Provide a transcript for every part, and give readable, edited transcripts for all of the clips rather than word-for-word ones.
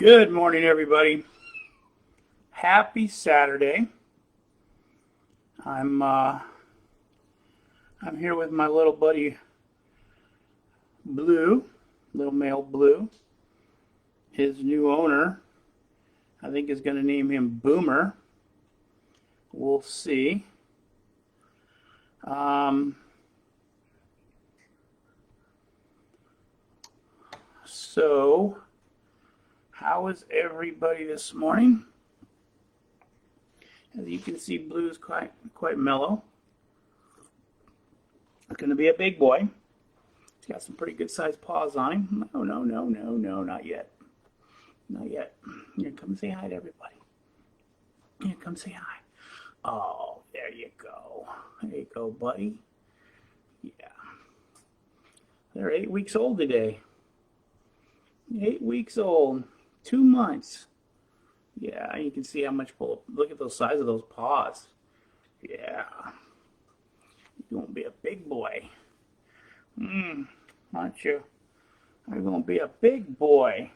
Good morning, everybody. Happy Saturday. I'm here with my little buddy Blue, little male Blue. His new owner, I think, is going to name him Boomer. We'll see. So, how is everybody this morning? As you can see, Blue's quite mellow. It's going to be a big boy. He's got some pretty good sized paws on him. No, not yet. Not yet. Here, come say hi to everybody. Here, come say hi. Oh, there you go. There you go, buddy. Yeah. They're 8 weeks old today. 8 weeks old. 2 months. Yeah, you can see how much pull. Look at the size of those paws. Yeah. You're going to be a big boy. Aren't you? You're going to be a big boy.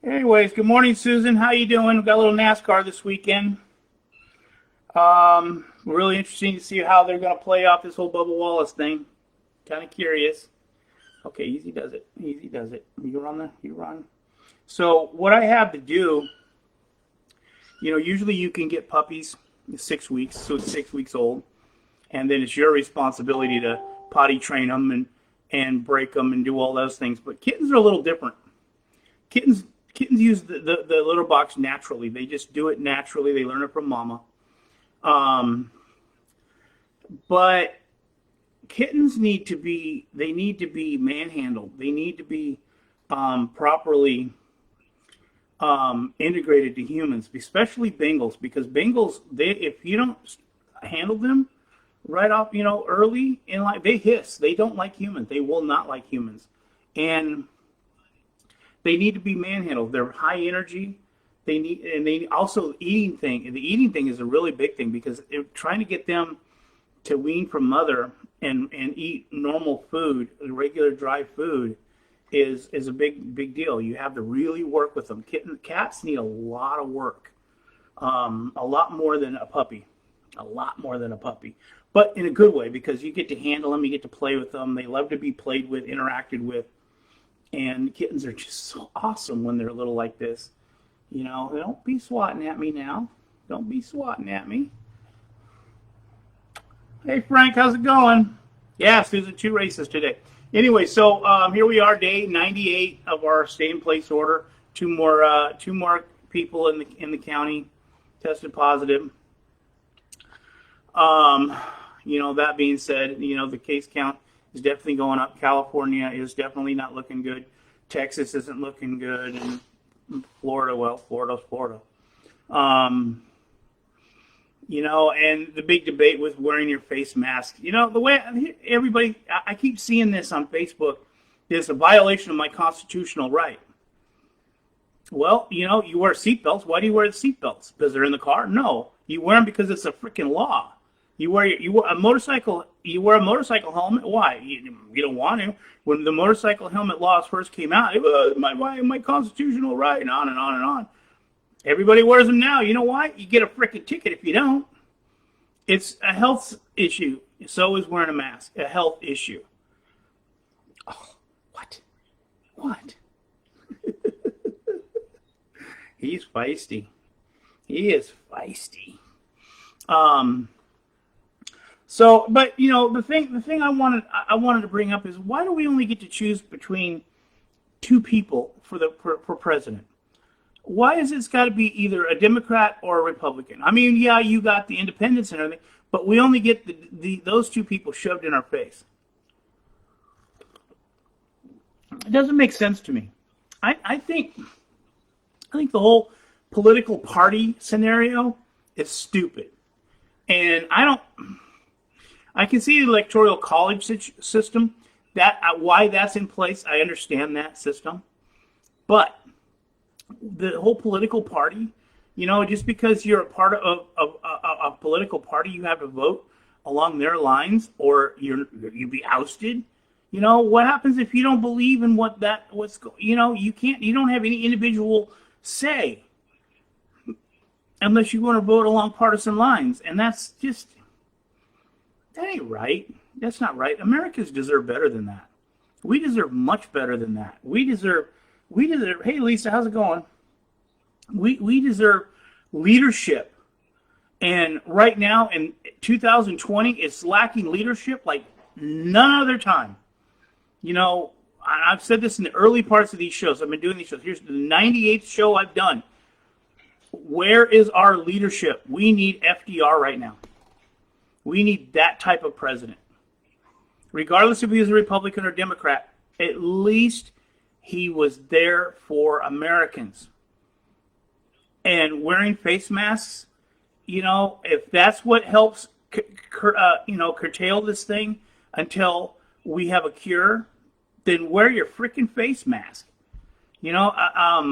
Anyways, good morning, Susan. How you doing? We've got a little NASCAR this weekend. Really interesting to see how they're going to play off this whole Bubba Wallace thing. Kind of curious. Okay, easy does it. Easy does it. You run. So what I have to do, usually you can get puppies 6 weeks, so it's 6 weeks old, and then it's your responsibility to potty train them and break them and do all those things. But kittens are a little different. Kittens use the litter box naturally. They just do it naturally. They learn it from mama. But kittens need to be manhandled. They need to be properly integrated to humans, especially Bengals, because Bengals, if you don't handle them right off, early in life, they hiss. They don't like humans. They will not like humans, and they need to be manhandled. They're high energy. They also eating thing. The eating thing is a really big thing because trying to get them to wean from mother and eat normal food, regular dry food, is a big deal. You have to really work with them. Cats need a lot of work, a lot more than a puppy, but in a good way, because you get to handle them, you get to play with them. They love to be played with, interacted with, and kittens are just so awesome when they're little like this. Don't be swatting at me now. Don't be swatting at me. Hey, Frank, how's it going? Yeah, Susan, 2 races today. Anyway, so here we are, day 98 of our stay-in-place order. Two more people in the county tested positive. That being said, the case count is definitely going up. California is definitely not looking good. Texas isn't looking good, and Florida's Florida. And the big debate with wearing your face mask. The way everybody, I keep seeing this on Facebook, is a violation of my constitutional right. Well, you wear seatbelts. Why do you wear the seatbelts? Because they're in the car? No, you wear them because it's a freaking law. You wear a motorcycle helmet. Why? You don't want to. When the motorcycle helmet laws first came out, it was my constitutional right, and on and on and on. Everybody wears them now. You know why? You get a freaking ticket if you don't. It's a health issue. So is wearing a mask a health issue. Oh, what? He's feisty. He is feisty. So, but the thing I wanted to bring up is, why do we only get to choose between 2 people for president? Why is it's got to be either a Democrat or a Republican? I mean, yeah, you got the independents and everything, but we only get those 2 people shoved in our face. It doesn't make sense to me. I think the whole political party scenario is stupid, and I can see the electoral college system, why that's in place. I understand that system, but the whole political party, just because you're a part of a political party, you have to vote along their lines, or you be ousted. You know, what happens if you don't believe in you don't have any individual say unless you want to vote along partisan lines. And that ain't right. That's not right. Americans deserve better than that. We deserve much better than that. Hey Lisa, how's it going? We deserve leadership. And right now in 2020, it's lacking leadership like none other time. You know, I've said this in the early parts of these shows. I've been doing these shows. Here's the 98th show I've done. Where is our leadership? We need FDR right now. We need that type of president. Regardless if he was a Republican or Democrat, at least he was there for Americans. And wearing face masks, you know, if that's what helps, curtail this thing until we have a cure, then wear your freaking face mask. You know, I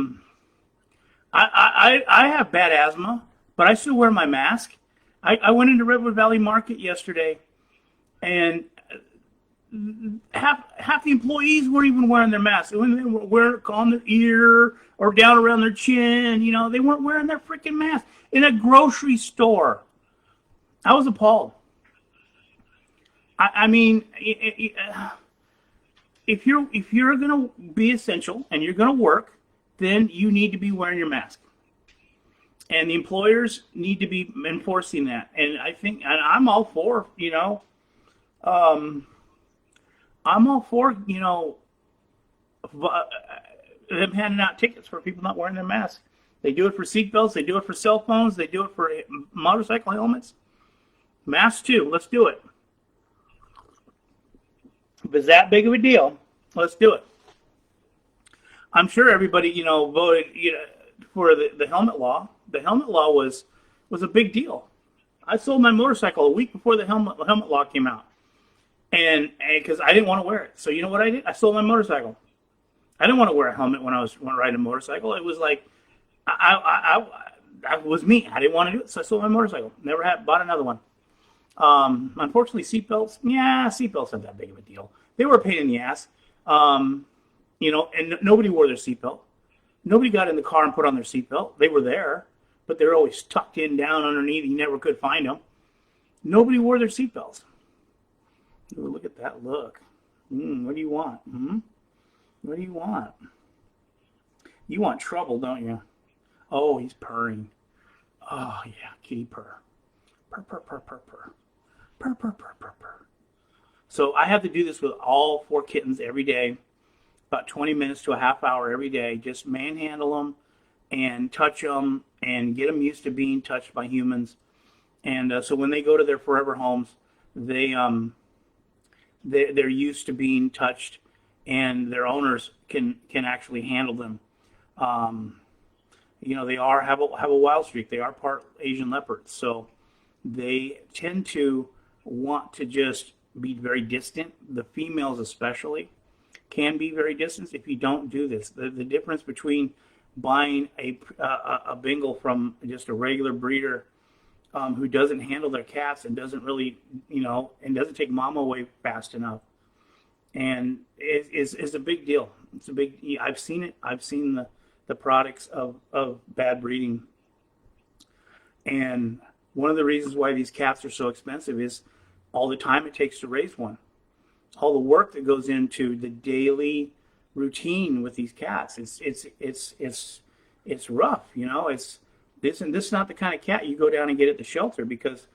have bad asthma, but I still wear my mask. I went into Redwood Valley Market yesterday, and half the employees weren't even wearing their masks. When they were wearing on their ear or down around their chin, you know, they weren't wearing their freaking mask in a grocery store. I was appalled. I mean, if you're gonna be essential and you're gonna work, then you need to be wearing your mask. And the employers need to be enforcing that. And I think, and I'm all for, I'm all for, them handing out tickets for people not wearing their masks. They do it for seatbelts. They do it for cell phones. They do it for motorcycle helmets. Masks too. Let's do it. If it's that big of a deal, let's do it. I'm sure everybody, voted, for the helmet law. The helmet law was a big deal. I sold my motorcycle a week before the helmet law came out, and because I didn't want to wear it. So you know what I did? I sold my motorcycle. I didn't want to wear a helmet when I was riding a motorcycle. It was like I was me. I didn't want to do it, so I sold my motorcycle. Never bought another one. Unfortunately, seatbelts aren't that big of a deal. They were a pain in the ass. And nobody wore their seatbelt. Nobody got in the car and put on their seatbelt. They were there, but they were always tucked in down underneath. You never could find them. Nobody wore their seatbelts. Ooh, look at that look. What do you want? What do you want? You want trouble, don't you? Oh, he's purring. Oh, yeah, kitty purr. Purr, purr, purr, purr, purr. Purr, purr, purr, purr, purr. So I have to do this with all 4 kittens every day, about 20 minutes to a half hour every day. Just manhandle them and touch them and get them used to being touched by humans. And so when they go to their forever homes, they're used to being touched, and their owners can actually handle them. They have a wild streak. They are part Asian leopards, so they tend to want to just be very distant. The females especially can be very distant if you don't do this. The difference between buying a Bengal from just a regular breeder who doesn't handle their cats and doesn't really, and doesn't take mama away fast enough, and is a big deal. It's a big. I've seen it. I've seen the products of bad breeding, and one of the reasons why these cats are so expensive is all the time it takes to raise one, all the work that goes into the daily routine with these cats. It's rough, It's this is not the kind of cat you go down and get at the shelter, because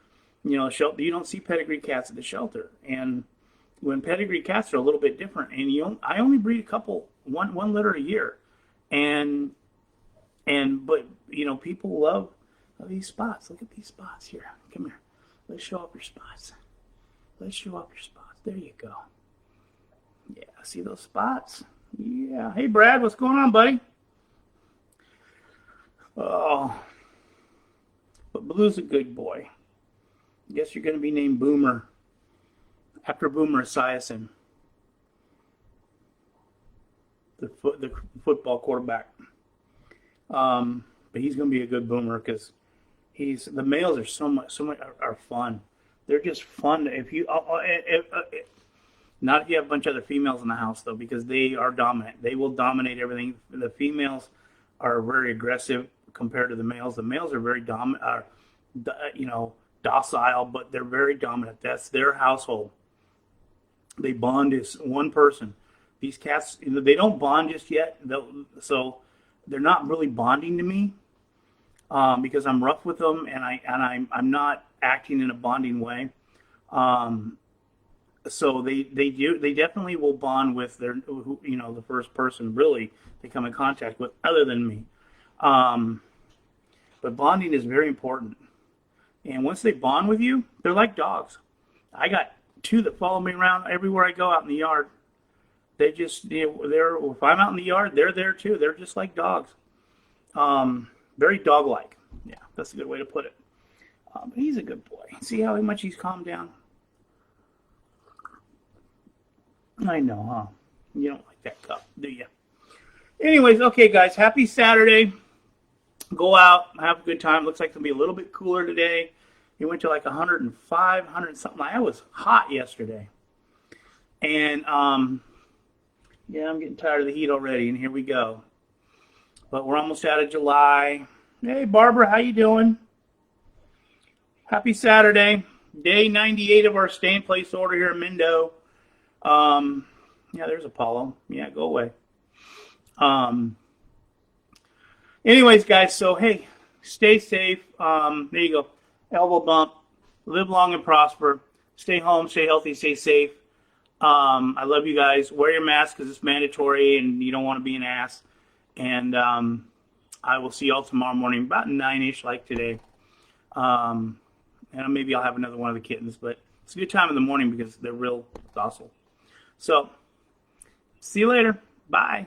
you don't see pedigree cats at the shelter. And when pedigree cats are a little bit different, and I only breed one litter a year, but people love these spots. Look at these spots here. Come here. Let's show off your spots. There you go. Yeah, see those spots? Yeah. Hey, Brad, what's going on, buddy? Oh, but Blue's a good boy. Guess you're going to be named Boomer after Boomer Esiason, the football quarterback. But he's going to be a good Boomer because the males are so much are fun. They're just fun. Not if you have a bunch of other females in the house, though, because they are dominant. They will dominate everything. The females are very aggressive compared to the males. The males are very docile, but they're very dominant. That's their household. They bond as one person. These cats, they don't bond just yet, so they're not really bonding to me because I'm rough with them and I'm not acting in a bonding way. So they definitely will bond with the first person really they come in contact with other than me. But bonding is very important. And once they bond with you, they're like dogs. I got two that follow me around everywhere I go out in the yard. They just, if I'm out in the yard, they're there too. They're just like dogs. Very dog-like. Yeah, that's a good way to put it. But he's a good boy. See how much he's calmed down? I know, huh? You don't like that cup, do you? Anyways, okay, guys. Happy Saturday. Go out, have a good time. Looks like it's going to be a little bit cooler today. It went to like 105, 100 something. I was hot yesterday. And, yeah, I'm getting tired of the heat already, and here we go. But we're almost out of July. Hey, Barbara, how you doing? Happy Saturday. Day 98 of our stay-in-place order here in Mendo. Yeah, there's Apollo. Yeah, go away. Anyways, guys, so, hey, stay safe. There you go. Elbow bump. Live long and prosper. Stay home, stay healthy, stay safe. I love you guys. Wear your mask because it's mandatory and you don't want to be an ass. And I will see y'all tomorrow morning about 9-ish like today. And maybe I'll have another one of the kittens, but it's a good time in the morning because they're real docile. So, see you later. Bye.